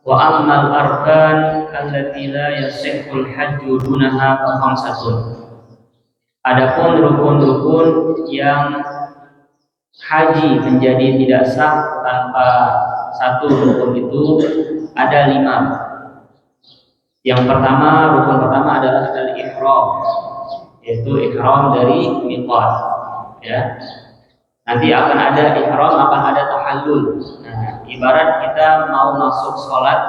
Wa ammal arkan allati la yasihhul hajju dunaha fa khamsatun. Adapun rukun-rukun yang haji menjadi tidak sah tanpa satu rukun itu ada 5. Yang pertama, rukun pertama adalah al-ihram, yaitu ihram dari miqat. Ya. Nanti akan ada ihram, akan ada tahallul. Nah, ibarat kita mau masuk sholat,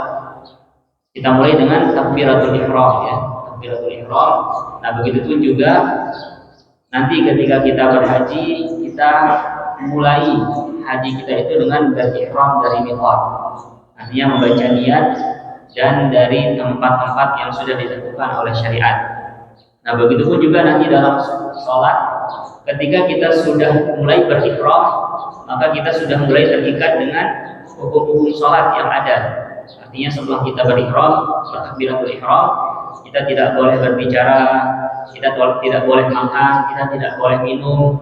kita mulai dengan takbiratul ihram, ya. Takbiratul ihram. Nah, begitu pun juga nanti ketika kita berhaji, kita mulai haji kita itu dengan berihram dari miqat. Artinya membaca niat dan dari tempat-tempat yang sudah ditentukan oleh syariat. Nah, begitu pun juga nanti dalam sholat, ketika kita sudah mulai berihram, maka kita sudah mulai terikat dengan hukum-hukum sholat yang ada. Artinya setelah kita berihram, takbiratul ihram, kita tidak boleh berbicara, kita tidak boleh makan, kita tidak boleh minum.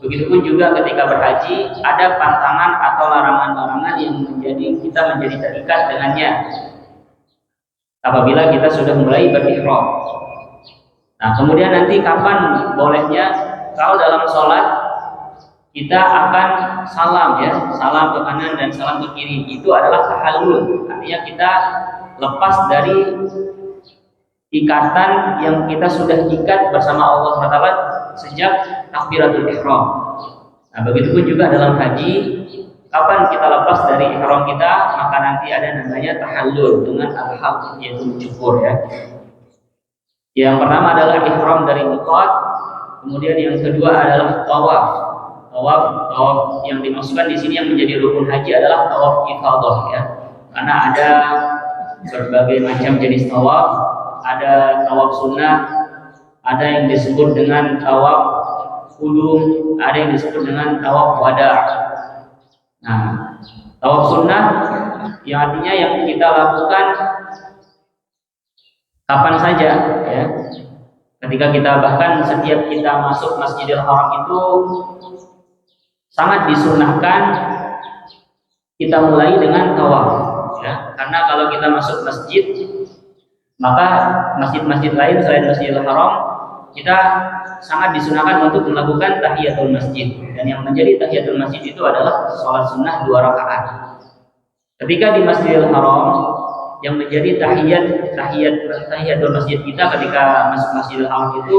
Begitupun juga ketika berhaji, ada pantangan atau larangan-larangan yang kita menjadi terikat dengannya apabila kita sudah mulai berihram. Nah, kemudian nanti kapan bolehnya? Kalau dalam sholat kita akan salam, ya, salam ke kanan dan salam ke kiri. Itu adalah tahallul. Artinya kita lepas dari ikatan yang kita sudah ikat bersama Allah SWT sejak takbiratul ihram. Nah, begitupun juga dalam haji, kapan kita lepas dari ihram kita, maka nanti ada namanya tahallul dengan al-haq, yaitu mencukur, ya. Yang pertama adalah ihram dari miqat, kemudian yang kedua adalah tawaf. Tawaf yang dimaksudkan di sini yang menjadi rukun haji adalah tawaf ifadah, ya. Karena ada berbagai macam jenis tawaf, ada tawaf sunnah, ada yang disebut dengan tawaf qudum, ada yang disebut dengan tawaf wada'. Nah, tawaf sunnah yang artinya yang kita lakukan kapan saja, ya. Ketika kita bahkan setiap kita masuk Masjidil Haram itu sangat disunahkan kita mulai dengan tawaf, ya. Karena kalau kita masuk masjid, maka masjid-masjid lain selain Masjidil Haram kita sangat disunahkan untuk melakukan tahiyatul masjid. Dan yang menjadi tahiyatul masjid itu adalah sholat sunnah 2 rakaat. Ketika di Masjidil Haram, yang menjadi tahiyatul masjid kita ketika masuk Masjidil Haram itu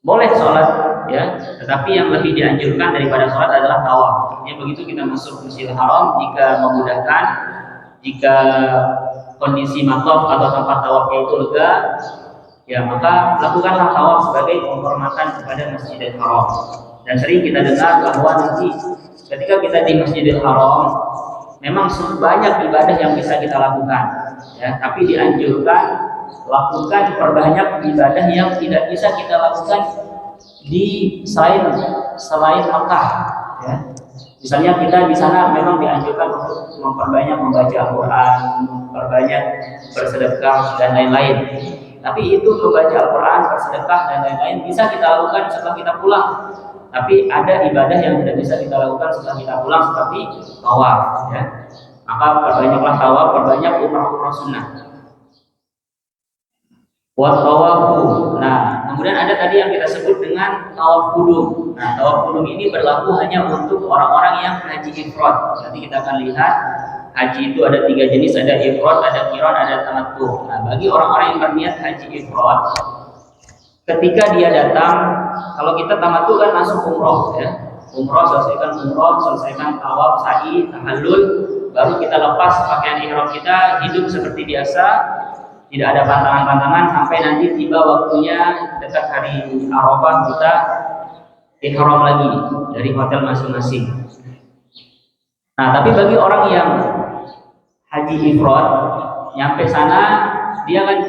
boleh sholat, ya. Tetapi yang lebih dianjurkan daripada sholat adalah tawaf. Artinya begitu kita masuk Masjidil Haram, jika memudahkan, jika kondisi mataf atau tempat tawafnya itu lega, ya, maka lakukanlah tawaf sebagai penghormatan kepada Masjidil Haram. Dan sering kita dengar bahwa nanti ketika kita di Masjidil Haram memang banyak ibadah yang bisa kita lakukan, ya, tapi dianjurkan lakukan perbanyak ibadah yang tidak bisa kita lakukan di selain Makkah, ya. Misalnya kita di sana memang dianjurkan untuk memperbanyak membaca Al-Quran, memperbanyak bersedekah dan lain-lain. Tapi itu membaca Al-Quran, bersedekah dan lain-lain bisa kita lakukan setelah kita pulang. Tapi ada ibadah yang tidak bisa kita lakukan setelah kita pulang, seperti tawaf, ya. Maka perbanyaklah tawaf, perbanyak umrah sunnah. Wa tawafu. Nah, kemudian ada tadi yang kita sebut dengan tawaf qudum. Nah, tawaf qudum ini berlaku hanya untuk orang-orang yang haji ifrad. Nanti kita akan lihat haji itu ada 3 jenis, ada ifrad, ada qiran, ada tamattu. Nah, bagi orang-orang yang berniat haji ifrad, ketika dia datang, kalau kita tamattu kan langsung umroh, ya. Umroh, selesaikan tawaf, sa'i, tahallul, baru kita lepas pakaian ihram kita, hidup seperti biasa. Tidak ada pantangan-pantangan sampai nanti tiba waktunya dekat hari Arafah kita ihram lagi dari hotel masing-masing. Nah, tapi bagi orang yang haji ifrad, nyampe sana dia kan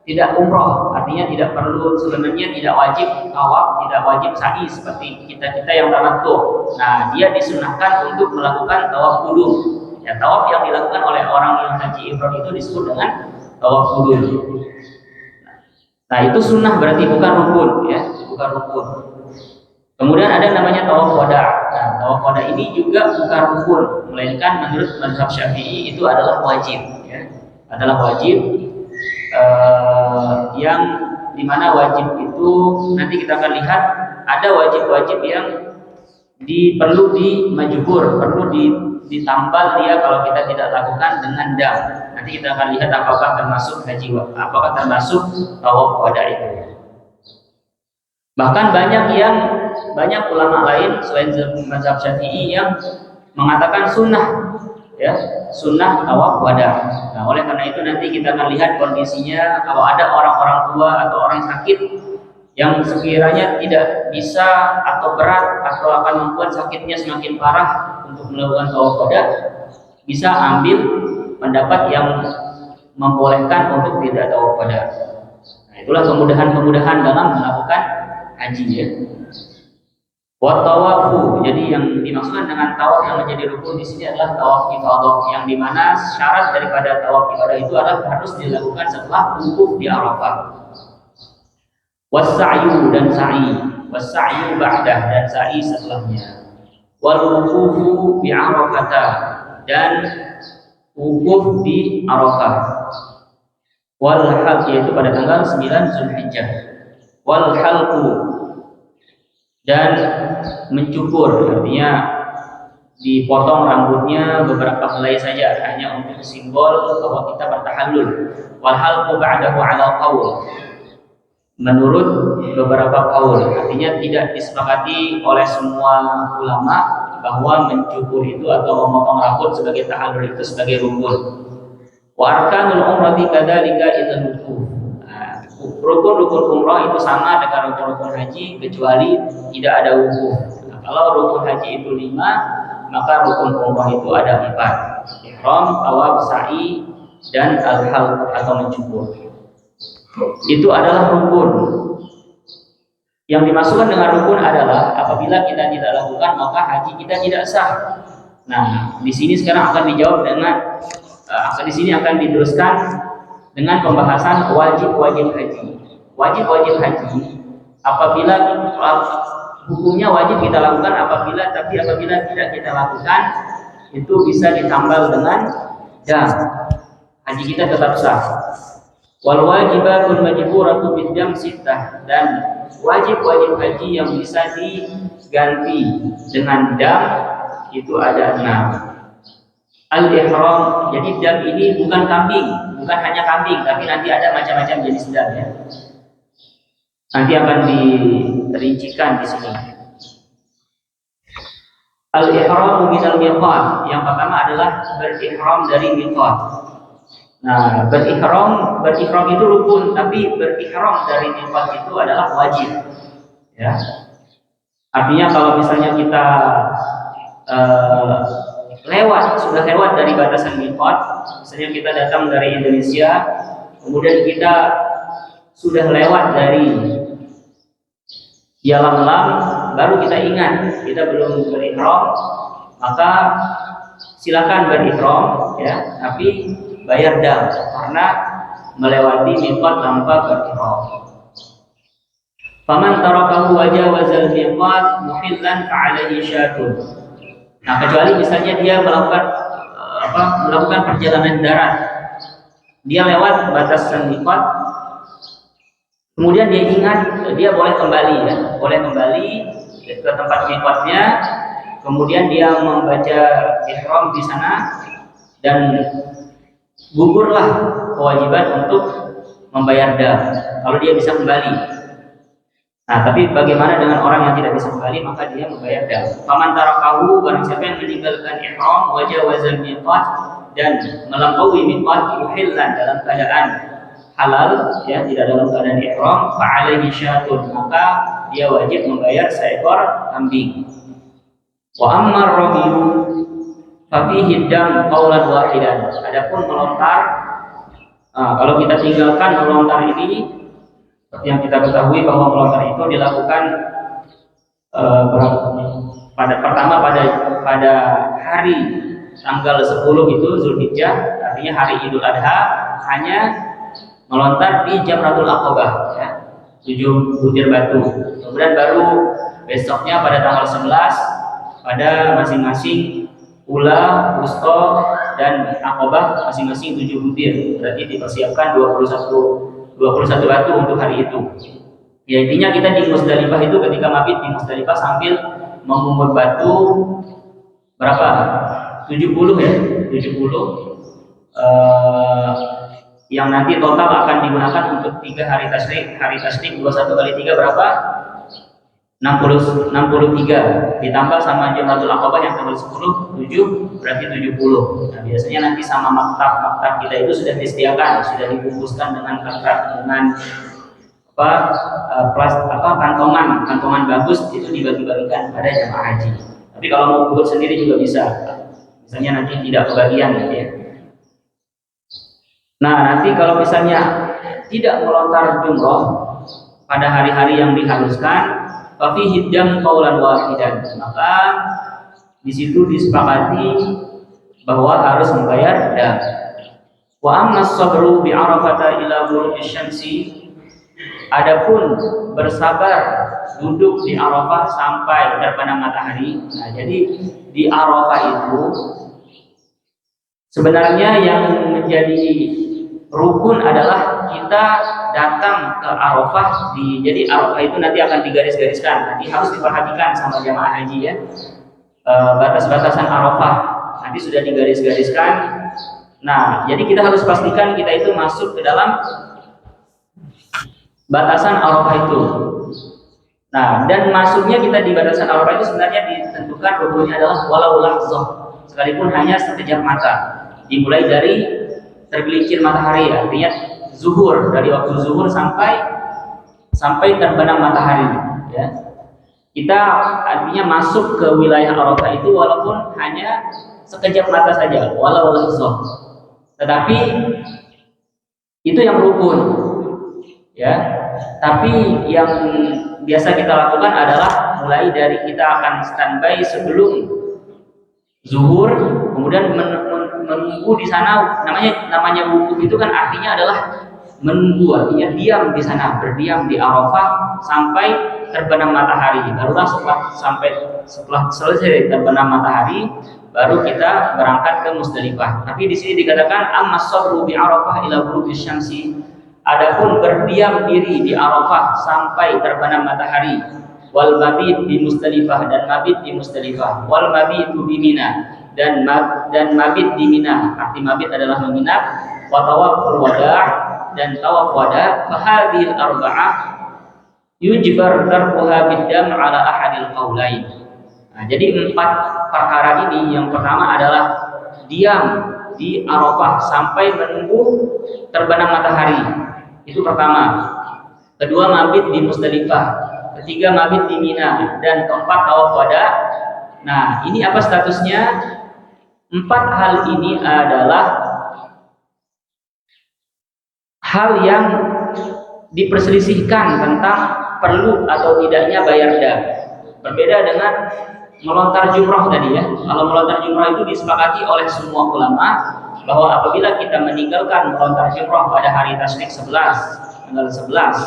tidak umroh, artinya tidak perlu, sebenarnya tidak wajib tawaf, tidak wajib sa'i seperti kita yang tamattu. Nah, dia disunahkan untuk melakukan tawaf qudum. Ya, tawaf yang dilakukan oleh orang yang haji ifrad itu disebut dengan tawaf qudum. Nah, itu sunnah, berarti bukan rukun, ya, bukan rukun. Kemudian ada namanya tawaf wada'. Nah, Tawaf wada ini juga bukan rukun, melainkan menurut mazhab Syafi'i itu adalah wajib, ya. Adalah wajib, yang dimana wajib itu nanti kita akan lihat ada wajib-wajib yang perlu dimajbur, perlu ditambal dia kalau kita tidak lakukan dengan dam. Nanti kita akan lihat apakah termasuk haji, apakah termasuk tawaf wada itu. Bahkan banyak ulama lain selain mazhab Syafi'i yang mengatakan sunnah, ya, sunnah tawaf wada. Nah, oleh karena itu nanti kita akan lihat kondisinya kalau ada orang-orang tua atau orang sakit yang sekiranya tidak bisa atau berat atau akan membuat sakitnya semakin parah untuk melakukan tawaf wada, bisa ambil pendapat yang membolehkan untuk tidak tawaf wada. Nah, itulah kemudahan-kemudahan dalam melakukan haji, ya. Wa tawafu, jadi yang dimaksudkan dengan tawaf yang menjadi rukun di sini adalah tawaf ifadah, yang dimana syarat daripada tawaf ifadah itu adalah harus dilakukan setelah wukuf di Arafah. Wasa'yu dan sa'i, wasa'yu ba'dah dan sa'i setelahnya. Wal wukufu bi Arafata dan wukuf di Arafah. Wal halq, yaitu pada tanggal 9 Zulhijjah. Wal halqu dan mencukur, artinya dipotong rambutnya beberapa helai saja, hanya untuk simbol bahwa kita bertahallul. Wal halqu ba'dahu 'ala qaul, menurut beberapa qaul, artinya tidak disepakati oleh semua ulama bahwa mencukur itu atau memotong rambut sebagai tahallul itu sebagai rukun. Wa arkanul umrati kadzalika idzal wukuf. Rukun-rukun umrah itu sama dengan rukun-rukun haji kecuali tidak ada wukuf. Nah, kalau rukun haji itu 5, maka rukun umrah itu ada 4. Ihram, tawaf, sa'i, dan al-halq atau mencukur. Itu adalah rukun. Yang dimaksudkan dengan rukun adalah apabila kita tidak lakukan maka haji kita tidak sah. Nah, di sini sekarang akan dijawab dengan di sini akan diteruskan dengan pembahasan wajib-wajib haji. Wajib-wajib haji apabila hukumnya wajib kita lakukan apabila tidak kita lakukan itu bisa ditambal dengan dam. Haji kita tetap sah. Wal wajibatul majburatu bid-dam sittah, dan wajib-wajib haji yang bisa diganti dengan dam itu ada 6. Al-ihram, jadi dam ini bukan kambing, bukan hanya kambing, tapi nanti ada macam-macam jenis dam, ya. Nanti akan dirincikan di sini. Al-ihram minal miqat, yang pertama adalah berihram dari miqat. Nah, berihram itu rukun, tapi berihram dari miqat itu adalah wajib, ya. Artinya kalau misalnya kita sudah lewat dari batasan miqat, misalnya kita datang dari Indonesia, kemudian kita sudah lewat dari Yalamlam, baru kita ingat kita belum berihram, maka silakan berihram, ya, tapi bayar dam karena melewati miqat tanpa berihram. Faman tarakahu wajawazal miqat muhillan fa'alaihi syatun. Nah, kecuali misalnya dia melakukan perjalanan darat, dia lewat batasan miqat, kemudian dia ingat dia boleh kembali, ya, boleh kembali ke tempat miqatnya, kemudian dia membaca ihram di sana dan gugurlah kewajiban untuk membayar dam kalau dia bisa kembali. Nah, tapi bagaimana dengan orang yang tidak bisa kembali, maka dia membayar dam. Faman tarakahu, barang siapa yang meninggalkan ihram wajawazal miqat dan melampaui miqat muhillan dalam keadaan halal, ya, tidak dalam keadaan ihram, fa'alaihi syatun, maka dia wajib membayar seekor kambing. Wa ammar ramiyu fa fihi dam qaulan wahidan. Adapun melontar, kalau kita tinggalkan melontar ini, yang kita ketahui bahwa melontar itu dilakukan pada hari tanggal 10 itu Zulhijjah, artinya hari Idul Adha, hanya melontar di Jamratul Aqabah, ya, 7 butir batu. Kemudian baru besoknya pada tanggal 11 pada masing-masing ula, wusta, dan akobah masing-masing 7 butir. Berarti dipersiapkan 21 batu untuk hari itu. Ya, intinya kita di Musdalifah itu ketika mabit di Musdalifah sambil memungut batu berapa? 70 ya, 70 yang nanti total akan digunakan untuk 3 hari tasyrik. Hari tasyrik 21 kali 3 berapa? 63 ditambah sama Jamratul Aqabah yang tanggal 10 7 berarti 70. Nah, biasanya nanti sama maktab kita itu sudah disediakan, sudah dibungkuskan dengan kertas, dengan kantongan bagus, itu dibagi-bagikan pada jemaah haji. Tapi kalau mau buat sendiri juga bisa. Misalnya nanti tidak kebagian gitu ya. Nah, nanti kalau misalnya tidak melontar jumroh pada hari-hari yang diharuskan, tapi hidam qaulan wahidan, maka di situ disepakati bahwa harus membayar dam. Wa amma sabru bi arafata ila ghurubi syamsi, adapun bersabar duduk di Arafah sampai terbenam matahari. Nah, jadi di Arafah itu sebenarnya yang menjadi rukun adalah kita datang ke Arafah jadi Arafah itu nanti akan digaris-gariskan. Nanti harus diperhatikan sama jamaah haji ya. Batas-batasan Arafah nanti sudah digaris-gariskan. Nah, jadi kita harus pastikan kita itu masuk ke dalam batasan Arafah itu. Nah, dan masuknya kita di batasan Arafah itu sebenarnya ditentukan rukunnya adalah walau lahzah, sekalipun hanya sekejap mata. Dimulai dari tergelincir matahari, artinya zuhur, dari waktu zuhur sampai terbenam matahari ya. Kita artinya masuk ke wilayah Arafah itu walaupun hanya sekejap mata saja, walau lahzah. Tetapi itu yang rukun ya. Tapi yang biasa kita lakukan adalah mulai dari kita akan standby sebelum zuhur, kemudian menunggu di sana. Namanya wukuf itu kan artinya adalah menunggu, artinya diam di sana, berdiam di Arafah sampai terbenam matahari. Barulah setelah selesai terbenam matahari, baru kita berangkat ke Musdalifah. Tapi di sini dikatakan amma sabru bi Arafah ila ghurubi syamsi, adapun berdiam diri di Arafah sampai terbenam matahari, wal mabit di Musdalifah, dan mabit di Musdalifah, wal mabitu di Mina, dan mabit di Mina. Arti mabit adalah menginap, wa tawaful wada', dan tawaf wada'. Fa hadhil arba'ah yujbar tarkuha biddam ala ahadil qaulain. Nah, jadi 4 perkara ini, yang pertama adalah diam di Arafah sampai menunggu terbenam matahari. Itu pertama. Kedua, mabit di Musdalifah. Ketiga, mabit di Mina. Dan keempat, tawaf wada. Nah, ini apa statusnya? 4 hal ini adalah hal yang diperselisihkan tentang perlu atau tidaknya bayar dam. Berbeda dengan melontar jumrah tadi ya. Kalau melontar jumrah itu disepakati oleh semua ulama bahwa apabila kita meninggalkan melontar jumrah pada hari tasyrik 11, tanggal 11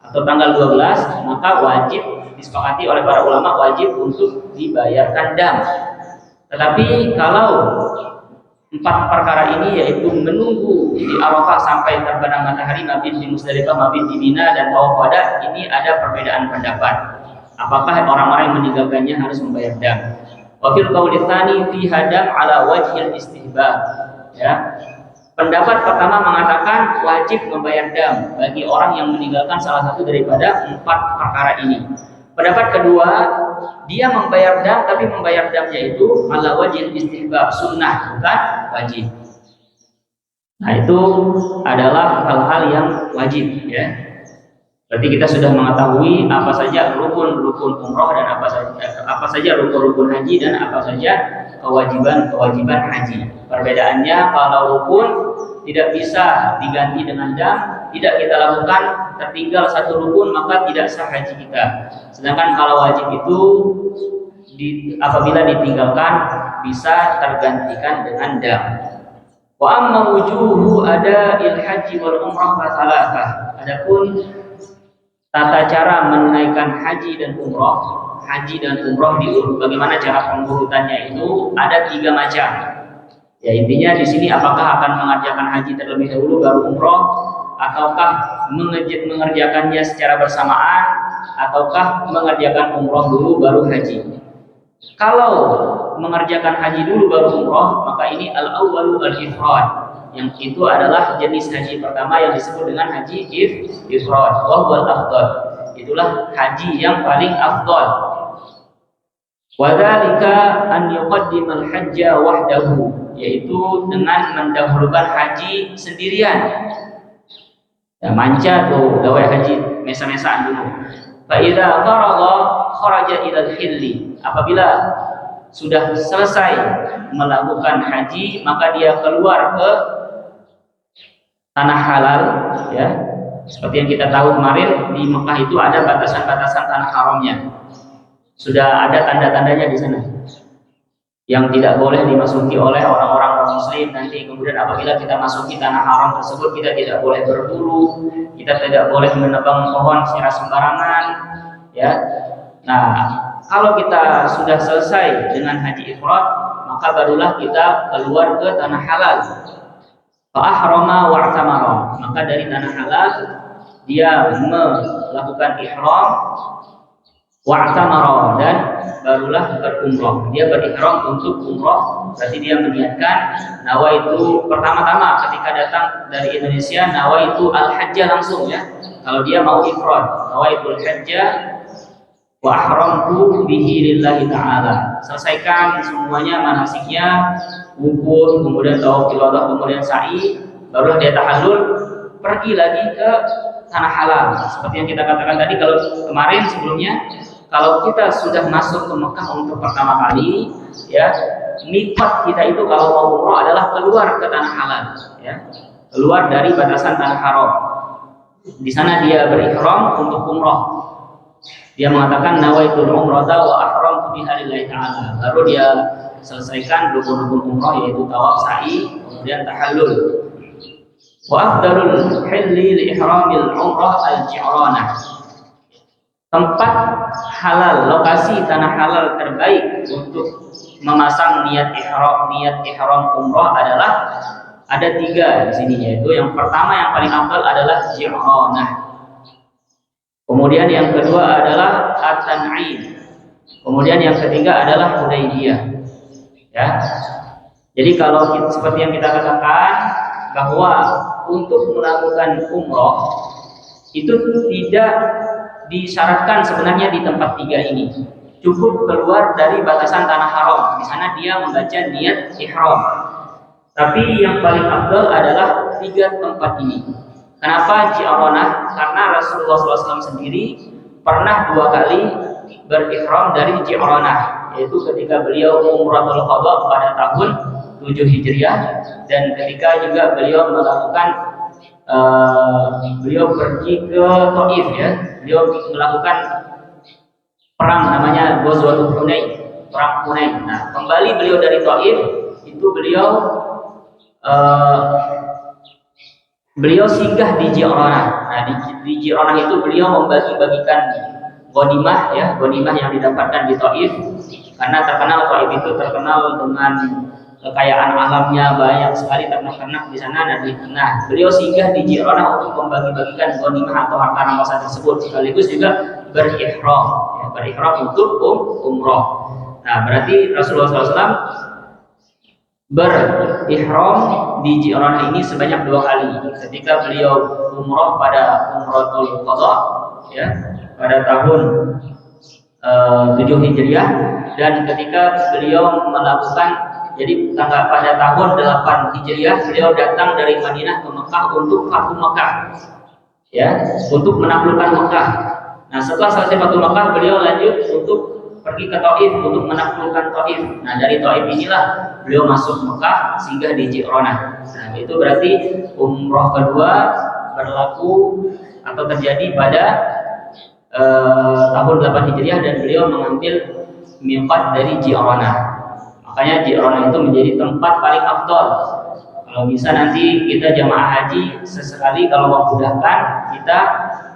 atau tanggal 12, maka wajib, disepakati oleh para ulama, wajib untuk dibayarkan dam. Tetapi kalau 4 perkara ini, yaitu menunggu di Arafah sampai terbenam matahari, mabit di Musdalifah, mabit di Mina, dan tawaf wada, ini ada perbedaan pendapat. Apakah orang-orang yang meninggalkannya harus membayar dam? Wa fil qauli tsani fi hadam ala wajhil istihbab. Ya. Pendapat pertama mengatakan wajib membayar dam bagi orang yang meninggalkan salah satu daripada 4 perkara ini. Pendapat kedua, dia membayar dam, tapi membayar damnya itu ala wajhil istihbab, sunnah, bukan wajib. Nah, itu adalah hal-hal yang wajib ya. Berarti kita sudah mengetahui apa saja rukun-rukun umroh dan apa saja rukun-rukun haji dan apa saja kewajiban haji. Perbedaannya, kalau rukun tidak bisa diganti dengan dam, tidak kita lakukan, tertinggal satu rukun, maka tidak sah haji kita. Sedangkan kalau wajib itu apabila ditinggalkan bisa tergantikan dengan dam. Wa amma wujuhu ada haji wal umrah fasalatah. Adapun tata cara menunaikan haji dan umrah haji dan umroh diurut. Bagaimana cara pengurutannya itu? Ada 3 macam. Ya, intinya di sini apakah akan mengerjakan haji terlebih dahulu baru umroh, ataukah mengerjakannya secara bersamaan, ataukah mengerjakan umroh dulu baru haji. Kalau mengerjakan haji dulu baru umroh, maka ini al-awwalu al-ifrad, yang itu adalah jenis haji pertama yang disebut dengan haji ifrad, wa huwal afdal. Itulah haji yang paling afdal. Wa dzalika an yuqaddimal hajja wahdahu, yaitu dengan mendahulukan haji sendirian. Ya, manca tuh gawe haji mesa-mesaan dulu. Fa idza faragha kharaja ila al-hilli. Apabila sudah selesai melakukan haji, maka dia keluar ke tanah halal, ya. Seperti yang kita tahu kemarin di Mekah itu ada batasan-batasan tanah haramnya. Sudah ada tanda-tandanya di sana. Yang tidak boleh dimasuki oleh orang-orang muslim nanti. Kemudian apabila kita masuki tanah haram tersebut, kita tidak boleh berburu, kita tidak boleh menebang pohon secara sembarangan, ya. Nah, kalau kita sudah selesai dengan haji ifrad, maka barulah kita keluar ke tanah halal. Fa ahrama wa i'tamara. Maka dari tanah halal dia melakukan ihram, wa i'tamara, dan barulah berumrah. Dia berihram untuk umrah, berarti dia meniatkan nawaitu pertama-tama ketika datang dari Indonesia, nawaitu al-hajjah langsung, ya. Kalau dia mau ifrad, nawaitul hajjah wa ahramtu bihi lillahi ta'ala. Selesaikan semuanya manasiknya, wukuf, kemudian tawaf ibadah, kemudian sa'i, barulah dia tahallul, pergi lagi ke tanah halal. Seperti yang kita katakan tadi kalau kemarin sebelumnya, kalau kita sudah masuk ke Mekah untuk pertama kali, ya, miqat kita itu kalau mau umrah adalah keluar ke tanah halal, ya. Keluar dari batasan tanah haram. Di sana dia berihram untuk umrah. Dia mengatakan nawaitul umrata wa ahramtu biha lillahi ta'ala. Baru dia selesaikan rukun-rukun umrah, yaitu tawaf, sa'i, kemudian tahallul. Wa afdalul hilli li ihramil umrah al-ji'ranah. Tempat halal, lokasi tanah halal terbaik untuk memasang niat ihram umrah adalah ada 3 di sini, yaitu yang pertama yang paling afdal adalah Ji'ranah. Kemudian yang kedua adalah At-Tan'im. Kemudian yang ketiga adalah Hudaybiyah. Ya. Jadi kalau seperti yang kita katakan bahwa untuk melakukan umroh itu tidak disyaratkan sebenarnya di tempat 3 ini. Cukup keluar dari batasan tanah haram. Di sana dia membaca niat ihram. Tapi yang paling afdal adalah 3 tempat ini. Kenapa Ji'ranah? Karena Rasulullah SAW sendiri pernah 2 kali berihram dari Ji'ranah, yaitu ketika beliau Umratul Qadha pada tahun 7 Hijriah, dan ketika juga beliau melakukan beliau pergi ke Taif, ya. Beliau melakukan perang namanya Ghazwatul Hunain, perang Hunain. Nah, kembali beliau dari Taif itu beliau singgah di Ji'ranah. Nah, di Ji'ranah itu beliau membagi-bagikan ghanimah, ya, ghanimah yang didapatkan di Taif. Karena terkenal Taif itu terkenal dengan kekayaan alamnya, banyak sekali ternak-ternak di sana. Nah, beliau singgah di Ji'ranah untuk membagi-bagikan ghanimah atau harta rampasan tersebut, sekaligus juga berihram, ya, berihram untuk umrah. Nah, berarti Rasulullah SAW berihram di Ji'ranah ini sebanyak 2 kali. Ketika beliau umrah pada Umratul Qadha, ya, pada tahun 7 Hijriah, dan ketika beliau melakukan, jadi pada tahun 8 Hijriah beliau datang dari Madinah ke Mekah untuk Fathu Mekah, ya, untuk menaklukkan Mekah. Nah, setelah selesai Fathu Mekah beliau lanjut untuk pergi ke Taif untuk menaklukkan Taif. Nah, dari Taif inilah beliau masuk Mekah singgah di Ji'ranah. Nah, itu berarti umrah kedua berlaku atau terjadi pada tahun 8 Hijriah, dan beliau mengambil miqat dari Ji'ranah. Makanya Ji'ranah itu menjadi tempat paling afdal. Kalau bisa nanti kita jamaah haji sesekali kalau memudahkan kita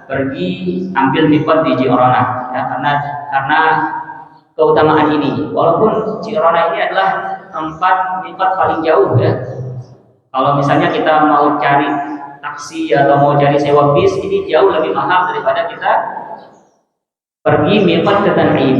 pergi ambil miqat di Ji'ranah. ya, karena keutamaan ini. Walaupun Ji'rana ini adalah tempat miqat paling jauh ya. Kalau misalnya kita mau cari taksi atau mau cari sewa bis, ini jauh lebih mahal daripada kita pergi miqat ke Tan'im.